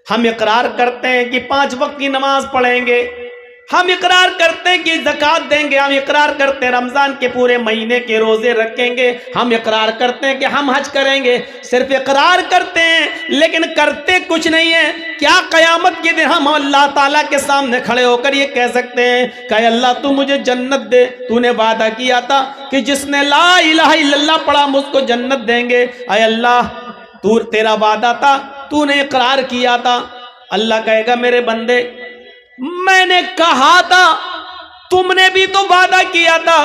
हम इकरार करते हैं कि 5 वक्त की नमाज पढ़ेंगे, हम इकरार करते हैं कि ज़कात देंगे, हम इकरार करते हैं रमज़ान के पूरे महीने के रोज़े रखेंगे, हम इकरार करते हैं कि हम हज करेंगे। सिर्फ इकरार करते हैं लेकिन करते कुछ नहीं है। क्या क़यामत के दिन हम अल्लाह ताला के सामने खड़े होकर ये कह सकते हैं कि अल्लाह तू मुझे जन्नत दे, तूने वादा किया था कि जिसने ला इलाहा इल्लल्लाह पढ़ा हम उसको जन्नत देंगे। अय अल्लाह तू, तेरा वादा था, तूने इकरार किया था। अल्लाह कहेगा मेरे बंदे, मैंने कहा था, तुमने भी तो वादा किया था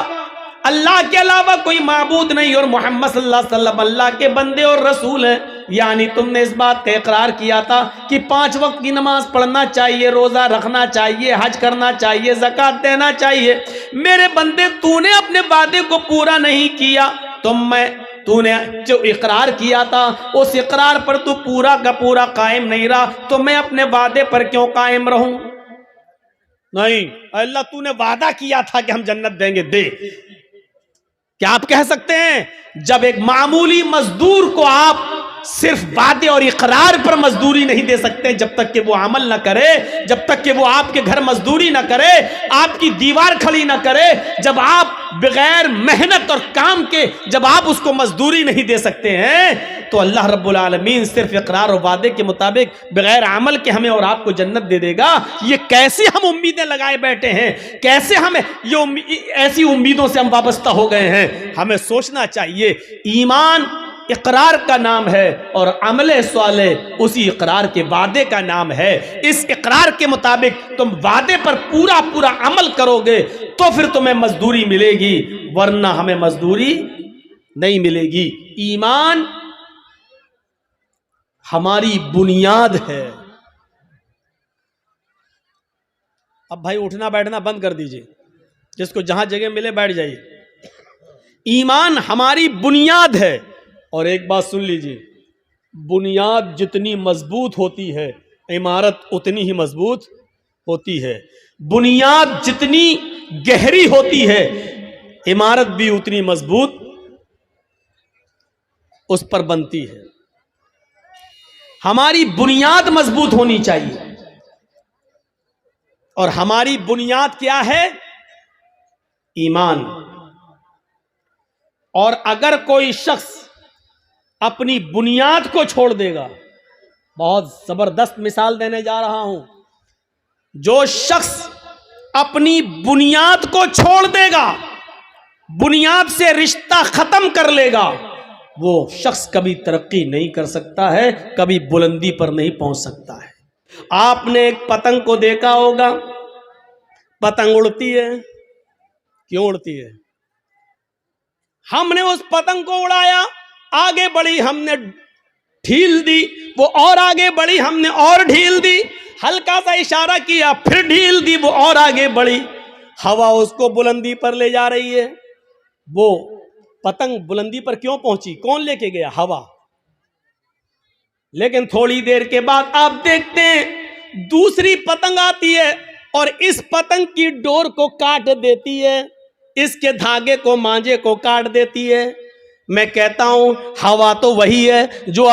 अल्लाह के अलावा कोई माबूद नहीं और मोहम्मद सल्लल्लाहु अलैहि वसल्लम अल्लाह के बंदे और रसूल हैं। यानी तुमने इस बात का इकरार किया था कि 5 वक्त की नमाज पढ़ना चाहिए, रोज़ा रखना चाहिए, हज करना चाहिए, ज़कात देना चाहिए। मेरे बंदे, तूने अपने वादे को पूरा नहीं किया, तूने जो इकरार किया था उस इकरार पर तू पूरा का पूरा कायम नहीं रहा, तो मैं अपने वादे पर क्यों कायम रहूं? नहीं, अल्लाह तूने वादा किया था कि हम जन्नत देंगे, दे। क्या आप कह सकते हैं जब एक मामूली मजदूर को आप सिर्फ वादे और इकरार पर मजदूरी नहीं दे सकते, जब तक कि वो अमल ना करे, जब तक कि वो आपके घर मजदूरी ना करे, आपकी दीवार खड़ी ना करे, जब आप बगैर मेहनत और काम के जब आप उसको मजदूरी नहीं दे सकते हैं, तो अल्लाह रब्बुल आलमीन सिर्फ इकरार और वादे के मुताबिक बगैर अमल के हमें और आपको जन्नत दे देगा। ये कैसी हम उम्मीदें लगाए बैठे हैं, कैसे हमें ये ऐसी उम्मीदों से हम वाबस्ता हो गए हैं। हमें सोचना चाहिए, ईमान इकरार का नाम है और अमले स्वाले उसी इकरार के वादे का नाम है। इस इकरार के मुताबिक तुम वादे पर पूरा पूरा अमल करोगे तो फिर तुम्हें मजदूरी मिलेगी, वरना हमें मजदूरी नहीं मिलेगी। ईमान हमारी बुनियाद है। अब भाई उठना बैठना बंद कर दीजिए, जिसको जहां जगह मिले बैठ जाइए। ईमान हमारी बुनियाद है। और एक बात सुन लीजिए, बुनियाद जितनी मजबूत होती है इमारत उतनी ही मजबूत होती है। बुनियाद जितनी गहरी होती है इमारत भी उतनी मजबूत उस पर बनती है। हमारी बुनियाद मजबूत होनी चाहिए। और हमारी बुनियाद क्या है? ईमान। और अगर कोई शख्स अपनी बुनियाद को छोड़ देगा, बहुत जबरदस्त मिसाल देने जा रहा हूं, जो शख्स अपनी बुनियाद को छोड़ देगा, बुनियाद से रिश्ता खत्म कर लेगा, वो शख्स कभी तरक्की नहीं कर सकता है, कभी बुलंदी पर नहीं पहुंच सकता है। आपने एक पतंग को देखा होगा, पतंग उड़ती है। क्यों उड़ती है? हमने उस पतंग को उड़ाया, आगे बढ़ी, हमने ढील दी, वो और आगे बढ़ी, हमने और ढील दी, हल्का सा इशारा किया, फिर ढील दी, वो और आगे बढ़ी। हवा उसको बुलंदी पर ले जा रही है। वो पतंग बुलंदी पर क्यों पहुंची? कौन लेके गया? हवा। लेकिन थोड़ी देर के बाद आप देखते हैं दूसरी पतंग आती है और इस पतंग की डोर को काट देती है, इसके धागे को, मांझे को काट देती है। मैं कहता हूं हवा तो वही है जो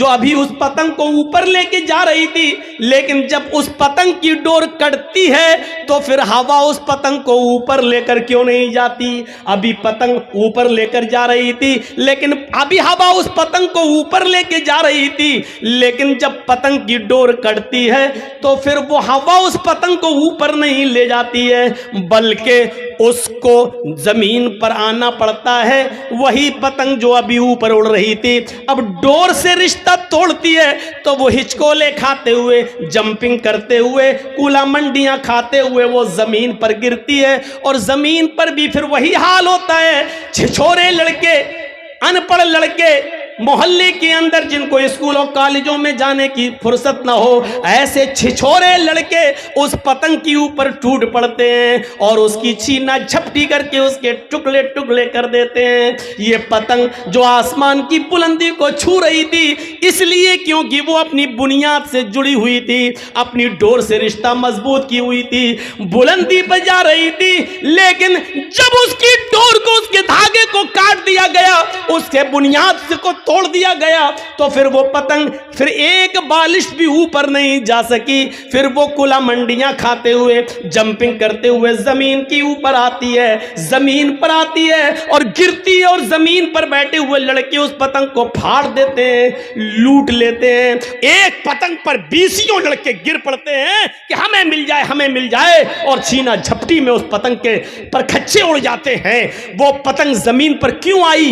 अभी उस पतंग को ऊपर लेके जा रही थी, लेकिन जब उस पतंग की डोर कटती है तो फिर हवा उस पतंग को ऊपर लेकर क्यों नहीं जाती? अभी पतंग ऊपर लेकर जा रही थी, लेकिन अभी हवा उस पतंग को ऊपर लेके जा रही थी, लेकिन जब पतंग की डोर कटती है तो फिर वो हवा उस पतंग को ऊपर नहीं ले जाती है, बल्कि उसको जमीन पर आना पड़ता है। वही पतंग जो अभी ऊपर उड़ रही थी अब डोर से रिश्ता तोड़ती है तो वो हिचकोले खाते हुए, जंपिंग करते हुए, कूला मंडियां खाते हुए वो जमीन पर गिरती है। और जमीन पर भी फिर वही हाल होता है। छिछोरे लड़के, अनपढ़ लड़के मोहल्ले के अंदर, जिनको स्कूलों कॉलेजों में जाने की फुर्सत ना हो, ऐसे छिछोरे लड़के उस पतंग के ऊपर टूट पड़ते हैं और उसकी छीना झपटी करके उसके टुकड़े टुकड़े कर देते हैं। ये पतंग जो आसमान की बुलंदी को छू रही थी इसलिए क्योंकि वो अपनी बुनियाद से जुड़ी हुई थी, अपनी डोर से रिश्ता मजबूत की हुई थी, बुलंदी पर जा रही थी। लेकिन जब उसकी डोर को, उसके धागे को काट दिया गया, उसके बुनियाद से को तोड़ दिया गया तो फिर वो पतंग फिर एक बालिश भी ऊपर नहीं जा सकी। फिर वो कुला मंडियां खाते हुए, जंपिंग करते हुए जमीन की ऊपर आती है, जमीन पर आती है और गिरती है और जमीन पर बैठे हुए लड़के उस पतंग को फाड़ देते हैं, लूट लेते हैं। एक पतंग पर 20 लड़के गिर पड़ते हैं कि हमें मिल जाए, हमें मिल जाए, और छीना झपटी में उस पतंग के पर खच्चे उड़ जाते हैं। वो पतंग जमीन पर क्यों आई?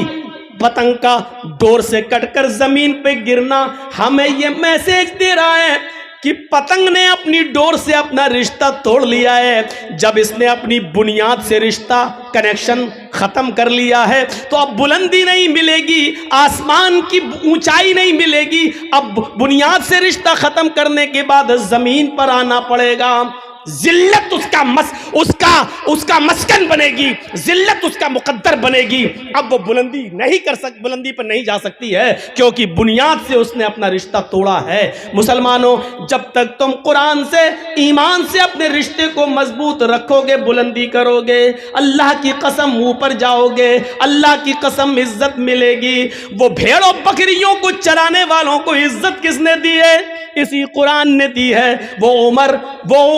पतंग का डोर से कटकर जमीन पे गिरना हमें यह मैसेज दे रहा है कि पतंग ने अपनी डोर से अपना रिश्ता तोड़ लिया है। जब इसने अपनी बुनियाद से रिश्ता, कनेक्शन खत्म कर लिया है तो अब बुलंदी नहीं मिलेगी, आसमान की ऊंचाई नहीं मिलेगी। अब बुनियाद से रिश्ता खत्म करने के बाद जमीन पर आना पड़ेगा। जिल्लत उसका मस्कन बनेगी, जिल्लत उसका मुकद्दर बनेगी। अब वो बुलंदी पर नहीं जा सकती है क्योंकि बुनियाद से उसने अपना रिश्ता तोड़ा है। मुसलमानों, जब तक तुम कुरान से, ईमान से अपने रिश्ते को मजबूत रखोगे, बुलंदी करोगे, अल्लाह की कसम ऊपर जाओगे, अल्लाह की कसम इज्जत मिलेगी। वो भेड़ों बकरियों को चराने वालों को इज्जत किसने दी है? इसी कुरान ने दी है। वो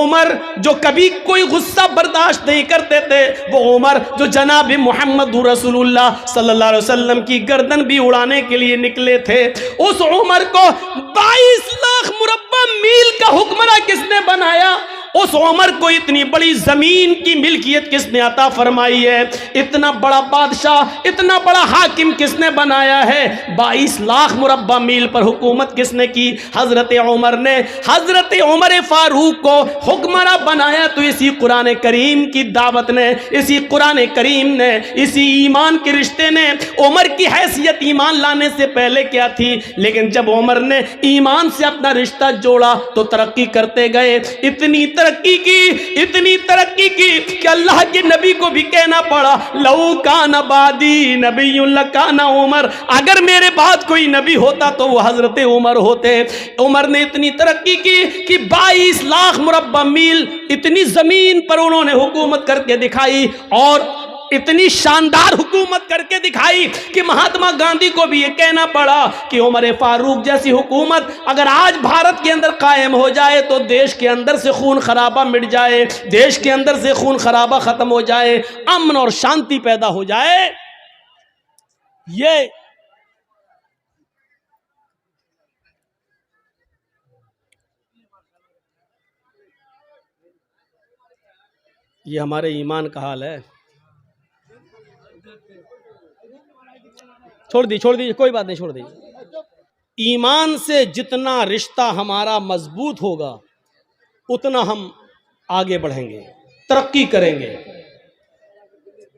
उमर जो कभी कोई गुस्सा बर्दाश्त नहीं करते थे, वो उमर जो जनाब मोहम्मद रसूलुल्लाह सल्लल्लाहु अलैहि वसल्लम की गर्दन भी उड़ाने के लिए निकले थे, उस उमर को 22 लाख मुरब्बा मील का हुक्मरान किसने बनाया? उस उमर को इतनी बड़ी जमीन की मिल्कियत किसने अता फरमाई है? इतना बड़ा बादशाह, इतना बड़ा हाकिम किसने बनाया है? 22 लाख मुरब्बा मील पर हुकूमत किसने की? हजरत उमर ने। हजरत उमर फारूक को हुक्मरान बनाया तो इसी कुरान करीम की दावत ने, इसी कुरान करीम ने, इसी ईमान के रिश्ते ने। उमर की हैसियत ईमान लाने से पहले क्या थी? लेकिन जब उमर ने ईमान से अपना रिश्ता जोड़ा तो तरक्की करते गए। इतनी तरक्की की कि अल्लाह के नबी को भी कहना पड़ा, लऊ कान बादी नबीयुन लकाना उमर, अगर मेरे बाद कोई नबी होता तो वो हजरत उमर होते। उमर ने इतनी तरक्की की कि 22 लाख मुरब्बा मील इतनी जमीन पर उन्होंने हुकूमत करके दिखाई, और इतनी शानदार हुकूमत करके दिखाई कि महात्मा गांधी को भी ये कहना पड़ा कि उमर फारूक जैसी हुकूमत अगर आज भारत के अंदर कायम हो जाए तो देश के अंदर से खून खराबा मिट जाए, देश के अंदर से खून खराबा खत्म हो जाए, अमन और शांति पैदा हो जाए। ये हमारे ईमान का हाल है। छोड़ दी, कोई बात नहीं, छोड़ दी। ईमान से जितना रिश्ता हमारा मजबूत होगा उतना हम आगे बढ़ेंगे, तरक्की करेंगे।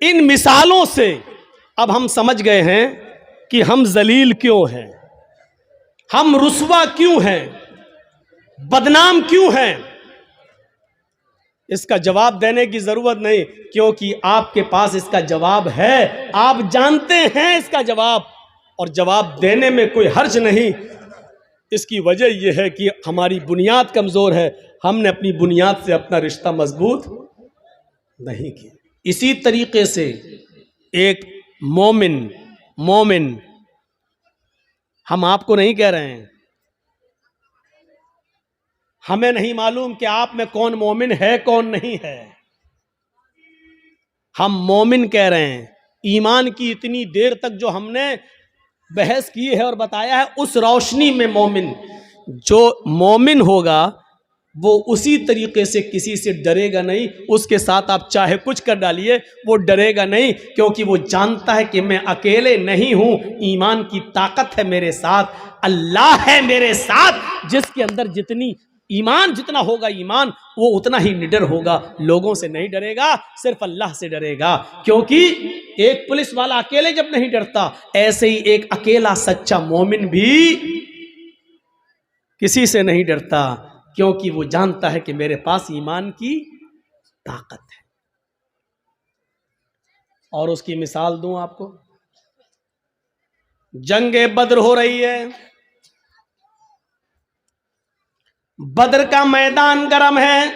इन मिसालों से अब हम समझ गए हैं कि हम जलील क्यों हैं, हम रुस्वा क्यों हैं, बदनाम क्यों हैं। इसका जवाब देने की जरूरत नहीं, क्योंकि आपके पास इसका जवाब है, आप जानते हैं इसका जवाब, और जवाब देने में कोई हर्ज नहीं। इसकी वजह यह है कि हमारी बुनियाद कमजोर है, हमने अपनी बुनियाद से अपना रिश्ता मजबूत नहीं किया। इसी तरीके से एक मोमिन, हम आपको नहीं कह रहे हैं, हमें नहीं मालूम कि आप में कौन मोमिन है कौन नहीं है, हम मोमिन कह रहे हैं। ईमान की इतनी देर तक जो हमने बहस की है और बताया है, उस रोशनी में मोमिन, जो मोमिन होगा वो उसी तरीके से किसी से डरेगा नहीं, उसके साथ आप चाहे कुछ कर डालिए वो डरेगा नहीं, क्योंकि वो जानता है कि मैं अकेले नहीं हूं, ईमान की ताकत है मेरे साथ, अल्लाह है मेरे साथ, जिसके अंदर जितना होगा ईमान वो उतना ही निडर होगा, लोगों से नहीं डरेगा, सिर्फ अल्लाह से डरेगा। क्योंकि एक पुलिस वाला अकेले जब नहीं डरता, ऐसे ही एक अकेला सच्चा मोमिन भी किसी से नहीं डरता, क्योंकि वो जानता है कि मेरे पास ईमान की ताकत है। और उसकी मिसाल दूं आपको, जंगे बद्र हो रही है, बद्र का मैदान गर्म है,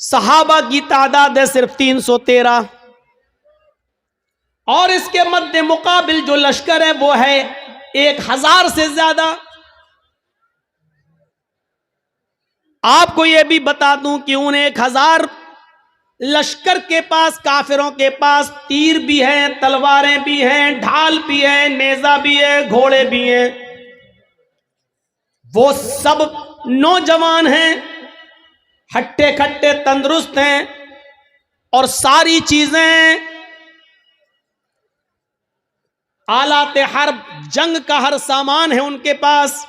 सहाबा की तादाद है सिर्फ 313, और इसके मध्य मुकाबिल जो लश्कर है वो है 1000 से ज्यादा। आपको यह भी बता दूं कि उन 1000 लश्कर के पास, काफिरों के पास तीर भी हैं, तलवारें भी हैं, ढाल भी है, नेजा भी है, घोड़े भी हैं। वो सब नौजवान हैं, हट्टे खट्टे तंदुरुस्त हैं और सारी चीजें आलाते हर्ब, जंग का हर सामान है उनके पास।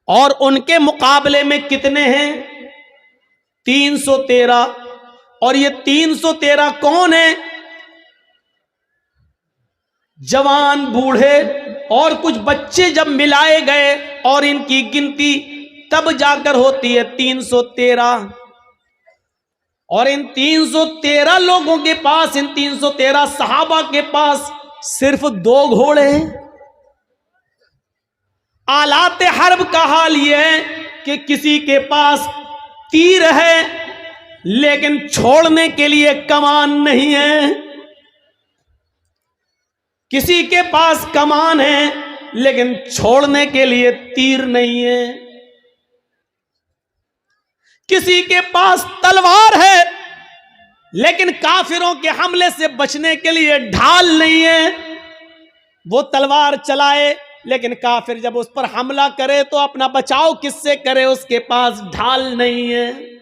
और उनके मुकाबले में कितने हैं? 313। और ये 313 कौन है? जवान, बूढ़े और कुछ बच्चे जब मिलाए गए और इनकी गिनती तब जाकर होती है 313। और इन 313 लोगों के पास, इन 313 सहाबा के पास सिर्फ 2 घोड़े हैं। आलाते हर्ब का हाल यह है कि किसी के पास तीर है लेकिन छोड़ने के लिए कमान नहीं है, किसी के पास कमान है लेकिन छोड़ने के लिए तीर नहीं है, किसी के पास तलवार है लेकिन काफिरों के हमले से बचने के लिए ढाल नहीं है। वो तलवार चलाए लेकिन काफिर जब उस पर हमला करे तो अपना बचाव किससे करे? उसके पास ढाल नहीं है।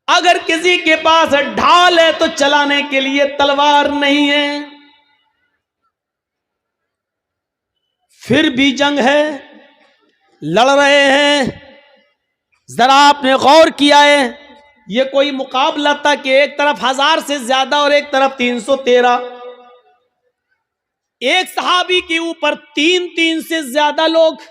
अगर किसी के पास ढाल है तो चलाने के लिए तलवार नहीं है। फिर भी जंग है, लड़ रहे हैं। जरा आपने गौर किया है, ये कोई मुकाबला था कि एक तरफ 1000 से ज्यादा और एक तरफ 313। एक सहाबी के ऊपर 3 से ज्यादा लोग,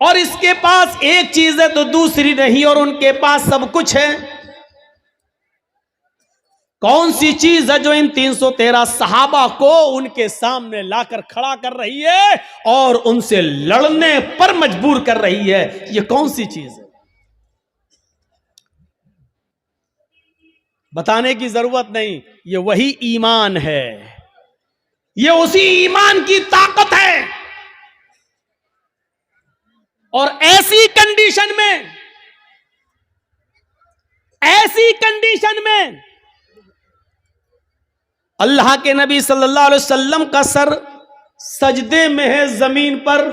और इसके पास एक चीज है तो दूसरी नहीं, और उनके पास सब कुछ है। कौन सी चीज है जो इन 313 सहाबा को उनके सामने लाकर खड़ा कर रही है और उनसे लड़ने पर मजबूर कर रही है? ये कौन सी चीज है? बताने की जरूरत नहीं, ये वही ईमान है। ये उसी ईमान की ताकत है। और ऐसी कंडीशन में अल्लाह के नबी सल्लल्लाहु अलैहि वसल्लम का सर सजदे में है जमीन पर।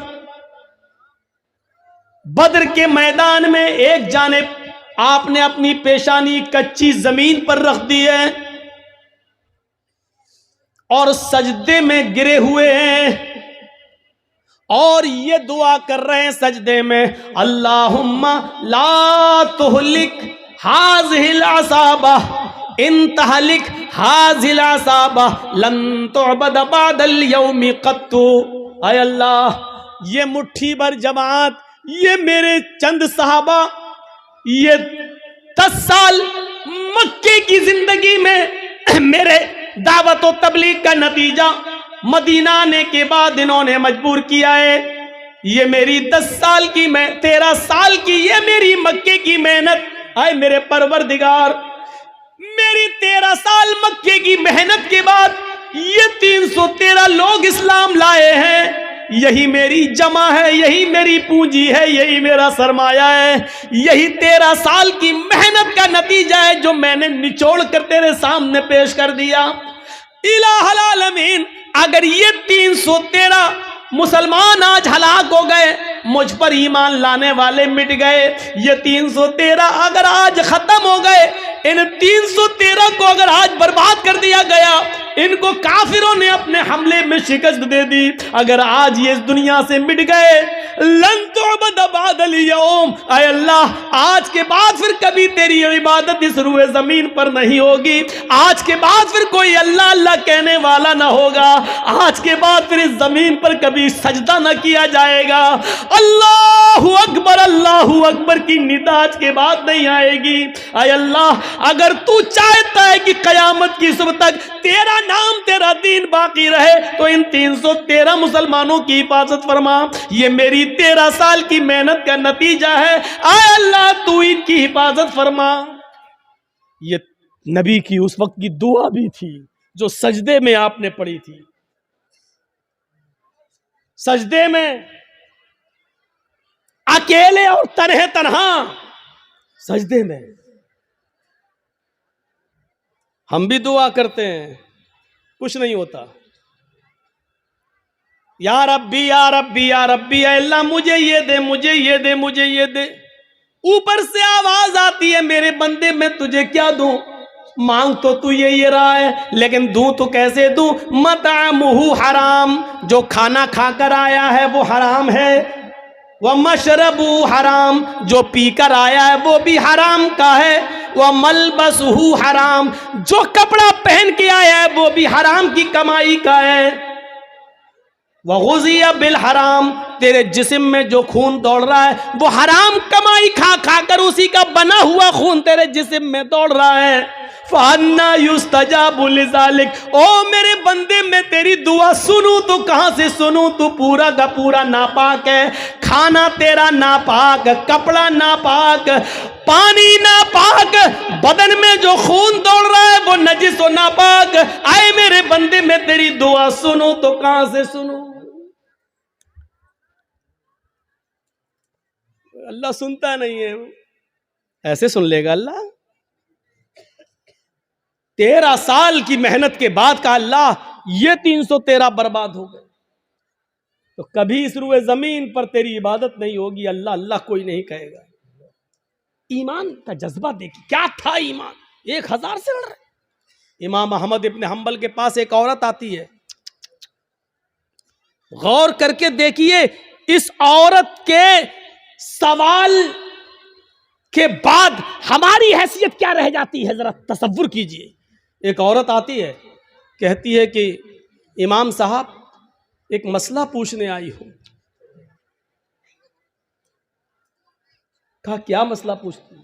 बद्र के मैदान में एक जानिब आपने अपनी पेशानी कच्ची जमीन पर रख दी है और सजदे में गिरे हुए हैं और ये दुआ कर रहे हैं सजदे में, अल्लाहुम्मा ला तुहलिक हाज़िहिल असाबा इन तहलिक हाज़िहिल असाबा लन तुअबद बअदल यौमि क़त्तु। ऐ अल्लाह, ये मुट्ठी भर जमात, ये मेरे चंद सहाबा, ये 10 साल मक्के की जिंदगी में मेरे दावत और तबलीग का नतीजा मदीना आने के बाद इन्होंने मजबूर किया है। ये मेरी 10 साल की, मैं 13 साल की, ये मेरी मक्के की मेहनत, आए मेरे परवरदिगार, मेरी 13 साल मक्के की मेहनत के बाद ये 313 लोग इस्लाम लाए हैं। यही मेरी जमा है, यही मेरी पूंजी है, यही मेरा सरमाया है, यही 13 साल की मेहनत का नतीजा है जो मैंने निचोड़ कर तेरे सामने पेश कर दिया। इलाहुल आलमीन, अगर ये 313 मुसलमान आज हलाक हो गए, मुझ पर ईमान लाने वाले मिट गए, ये 313 अगर आज खत्म हो गए, इन 313 को अगर आज बर्बाद कर दिया गया, इनको काफिरों ने अपने हमले में शिकस्त दे दी, अगर आज ये इस दुनिया से मिट गए, लन तुअबद बअदल यौम, ऐ अल्लाह, आज के बाद फिर कभी तेरी इबादत इस रूए जमीन पर नहीं होगी। आज के बाद फिर कोई अल्लाह अल्लाह कहने वाला ना होगा। आज के बाद फिर इस जमीन पर कभी सजदा न किया जाएगा। अल्लाहु अकबर की निदा आज के बाद नहीं आएगी। ऐ अल्लाह, अगर तू चाहता है कि कयामत की सुबह तक तेरा नाम, तेरा दीन बाकी रहे, तो इन 313 मुसलमानों की हिफाजत फरमा। ये मेरी 13 साल की मेहनत का नतीजा है। आय अल्लाह, तू इनकी हिफाजत फरमा। ये नबी की उस वक्त की दुआ भी थी जो सजदे में आपने पढ़ी थी, सजदे में अकेले और तन्हा सजदे में। हम भी दुआ करते हैं, कुछ नहीं होता। या रब्बी या रब्बी या रब्बी, अल्लाह मुझे ये दे, मुझे ये दे, मुझे ये दे। ऊपर से आवाज आती है, मेरे बंदे मैं तुझे क्या दूं? मांग तो तू ये रहा है, लेकिन दूं तो कैसे दूं? मतामुहु हराम, जो खाना खाकर आया है वो हराम है। वह मशरबु हराम, जो पीकर आया है वो भी हराम का है। वह मलबसहु हराम, जो कपड़ा पहन के आया है वो भी हराम की कमाई का है। वह गुज़िया बिल हराम, तेरे जिस्म में जो खून दौड़ रहा है वो हराम कमाई खा खाकर उसी का बना हुआ खून तेरे जिस्म में दौड़ रहा है। फअन्ना युस्तजाबु लिज़ालिक, ओ मेरे बंदे मैं तेरी दुआ सुनूं तो कहां से सुनूं? तू पूरा का पूरा नापाक है, खाना तेरा नापाक, कपड़ा नापाक, पानी नापाक, बदन में जो खून दौड़ रहा है वो नजिस और नापाक। आए मेरे बंदे मैं तेरी दुआ सुनूं तो कहां से सुनूं? अल्लाह सुनता नहीं है, ऐसे सुन लेगा अल्लाह? 13 साल की मेहनत के बाद का अल्लाह ये 313 बर्बाद हो गए, तो कभी इस रुए जमीन पर तेरी इबादत नहीं होगी। अल्लाह अल्लाह कोई नहीं कहेगा। ईमान का जज्बा देखिए, क्या था ईमान। 1000 से लड़ रहे। इमाम अहमद इब्न हंबल के पास एक औरत आती है, गौर करके देखिए इस औरत के सवाल के बाद हमारी हैसियत क्या रह जाती है, जरा तसव्वुर कीजिए। एक औरत आती है, कहती है कि इमाम साहब एक मसला पूछने आई हूं। कहा क्या मसला पूछती हूं?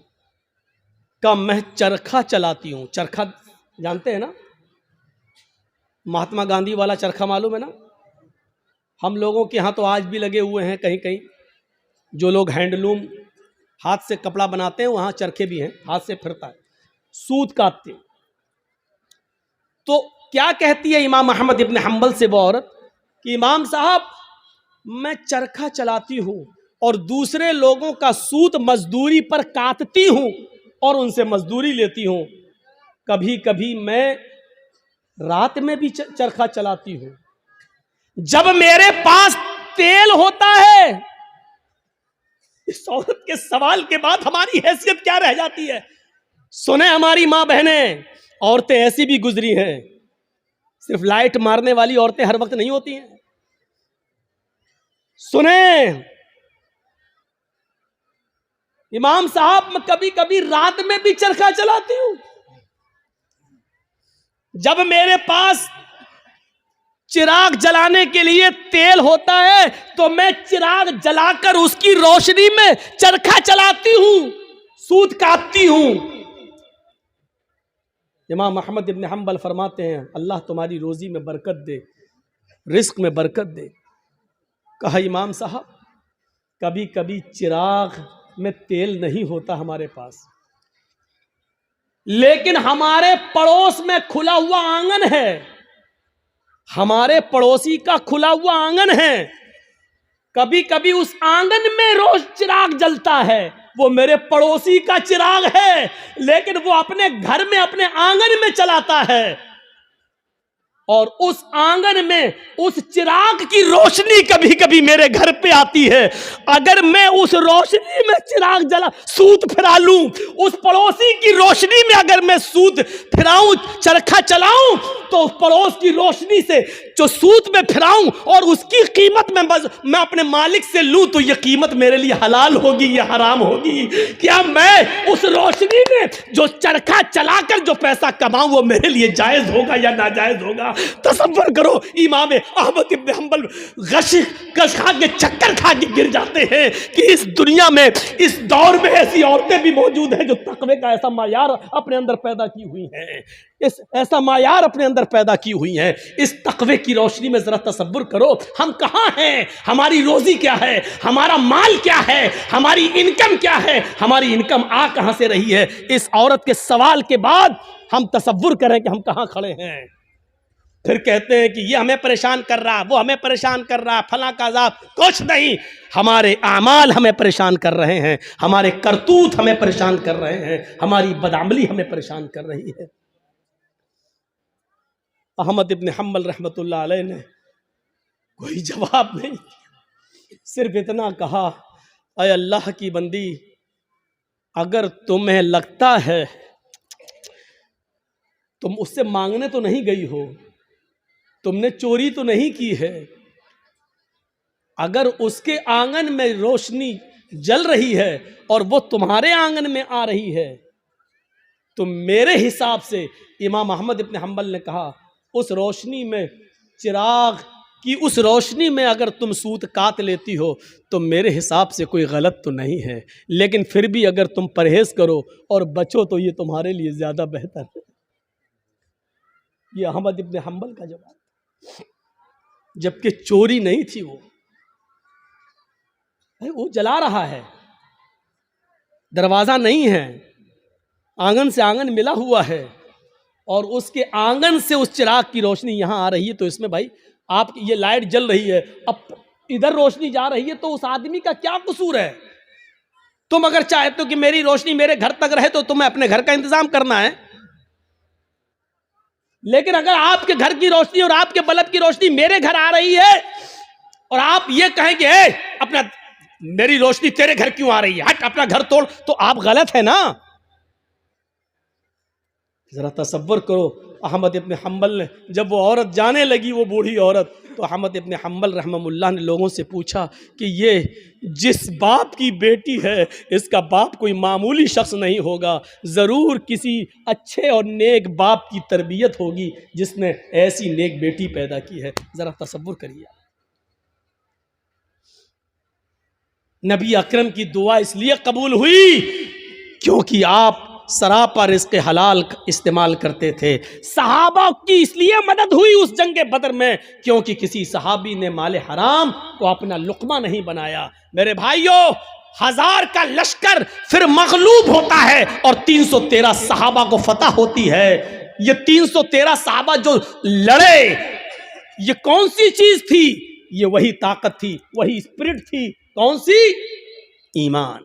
कहा मैं चरखा चलाती हूं। चरखा जानते हैं ना, महात्मा गांधी वाला चरखा मालूम है ना? हम लोगों के यहाँ तो आज भी लगे हुए हैं कहीं कहीं। जो लोग हैंडलूम हाथ से कपड़ा बनाते हैं वहां चरखे भी हैं, हाथ से फिरता है, सूत काटते हैं। तो क्या कहती है इमाम अहमद इब्न हंबल से वो औरत कि इमाम साहब मैं चरखा चलाती हूं और दूसरे लोगों का सूत मजदूरी पर काटती हूं और उनसे मजदूरी लेती हूं। कभी कभी मैं रात में भी चरखा चलाती हूं। जब मेरे पास तेल होता है। इस औरत के सवाल के बाद हमारी हैसियत क्या रह जाती है? सुने हमारी मां बहनें, औरतें ऐसी भी गुजरी हैं। सिर्फ लाइट मारने वाली औरतें हर वक्त नहीं होती हैं। सुने इमाम साहब मैं कभी कभी रात में भी चरखा चलाती हूं। जब मेरे पास चिराग जलाने के लिए तेल होता है तो मैं चिराग जलाकर उसकी रोशनी में चरखा चलाती हूं, सूत काटती हूं। इमाम अहमद इब्न हंबल फरमाते हैं अल्लाह तुम्हारी रोजी में बरकत दे, रिस्क में बरकत दे। कहा इमाम साहब कभी कभी चिराग में तेल नहीं होता हमारे पास, लेकिन हमारे पड़ोस में खुला हुआ आंगन है, हमारे पड़ोसी का खुला हुआ आंगन है। कभी कभी उस आंगन में रोज चिराग जलता है, वो मेरे पड़ोसी का चिराग है, लेकिन वो अपने घर में अपने आंगन में चलाता है और उस आंगन में उस चिराग की रोशनी कभी कभी मेरे घर पे आती है। अगर मैं उस रोशनी में चिराग जला सूत फिरा लूं, उस पड़ोसी की रोशनी में अगर मैं सूत फिराऊं, चरखा चलाऊं, तो उस पड़ोस की रोशनी से जो सूत में फिराऊं और उसकी कीमत में मैं अपने मालिक से लूं तो यह कीमत मेरे लिए हलाल होगी या हराम होगी? क्या मैं उस रोशनी में जो चरखा चलाकर जो पैसा कमाऊं वो मेरे लिए जायज होगा या नाजायज होगा? तसव्वुर करो इमाम अहमद इब्न हंबल गश खा के चक्कर खा के गिर जाते हैं कि इस दुनिया में इस दौर में ऐसी औरतें भी मौजूद हैं जो तकवे का ऐसा मायार अपने अंदर पैदा की हुई हैं, इस ऐसा मायार अपने अंदर पैदा की हुई हैं। इस तकवे की रोशनी में जरा तसव्वुर करो हम कहाँ हैं, हमारी रोजी क्या है, हमारा माल क्या है, हमारी इनकम क्या है, हमारी इनकम आ कहाँ से रही है। इस औरत के सवाल के बाद हम तसव्वुर करें कि हम कहाँ खड़े हैं। फिर कहते हैं कि ये हमें परेशान कर रहा, वो हमें परेशान कर रहा, फला का अज़ाब। कुछ नहीं, हमारे आमाल हमें परेशान कर रहे हैं, हमारे करतूत हमें परेशान कर रहे हैं, हमारी बदअमली हमें परेशान कर रही है। अहमद इब्न हम्बल रहमतुल्लाह अलैह ने कोई जवाब नहीं, सिर्फ इतना कहा, अय अल्लाह की बंदी, अगर तुम्हें लगता है, तुम उससे मांगने तो नहीं गई हो, तुमने चोरी तो नहीं की है, अगर उसके आंगन में रोशनी जल रही है और वो तुम्हारे आंगन में आ रही है, तो मेरे हिसाब से, इमाम अहमद इब्न हम्बल ने कहा, उस रोशनी में, चिराग की उस रोशनी में अगर तुम सूत काट लेती हो तो मेरे हिसाब से कोई गलत तो नहीं है, लेकिन फिर भी अगर तुम परहेज करो और बचो तो ये तुम्हारे लिए ज्यादा बेहतर है। ये अहमद इब्न हम्बल का जवाब, जबकि चोरी नहीं थी, वो जला रहा है, दरवाजा नहीं है, आंगन से आंगन मिला हुआ है और उसके आंगन से उस चिराग की रोशनी यहां आ रही है, तो इसमें भाई आप ये लाइट जल रही है, अब इधर रोशनी जा रही है, तो उस आदमी का क्या कसूर है? तुम अगर चाहते हो कि मेरी रोशनी मेरे घर तक रहे तो तुम्हें अपने घर का इंतजाम करना है, लेकिन अगर आपके घर की रोशनी और आपके बल्ब की रोशनी मेरे घर आ रही है और आप ये कहें कि अपना मेरी रोशनी तेरे घर क्यों आ रही है, हट अपना घर तोड़, तो आप गलत है ना। जरा तसव्वुर करो, अहमद इब्न हम्बल ने जब वो औरत जाने लगी, वो बूढ़ी औरत, तो अहमद इब्न हम्बल रहमहुल्लाह ने लोगों से पूछा कि ये जिस बाप की बेटी है, इसका बाप कोई मामूली शख्स नहीं होगा, ज़रूर किसी अच्छे और नेक बाप की तरबियत होगी जिसने ऐसी नेक बेटी पैदा की है। ज़रा तसव्वुर करिए, नबी अकरम की दुआ इसलिए कबूल हुई क्योंकि आप सरापा रिज़्क़ हलाल इस्तेमाल करते थे। सहाबा की इसलिए मदद हुई उस जंग बदर में क्योंकि किसी सहाबी ने माले हराम को अपना लुक़मा नहीं बनाया। मेरे भाइयों, 1000 का लश्कर फिर मगलूब होता है और 313 सहाबा को फतह होती है। ये 313 सहाबा जो लड़े, ये कौन सी चीज थी? ये वही ताकत थी, वही स्पिरिट थी। कौन सी? ईमान।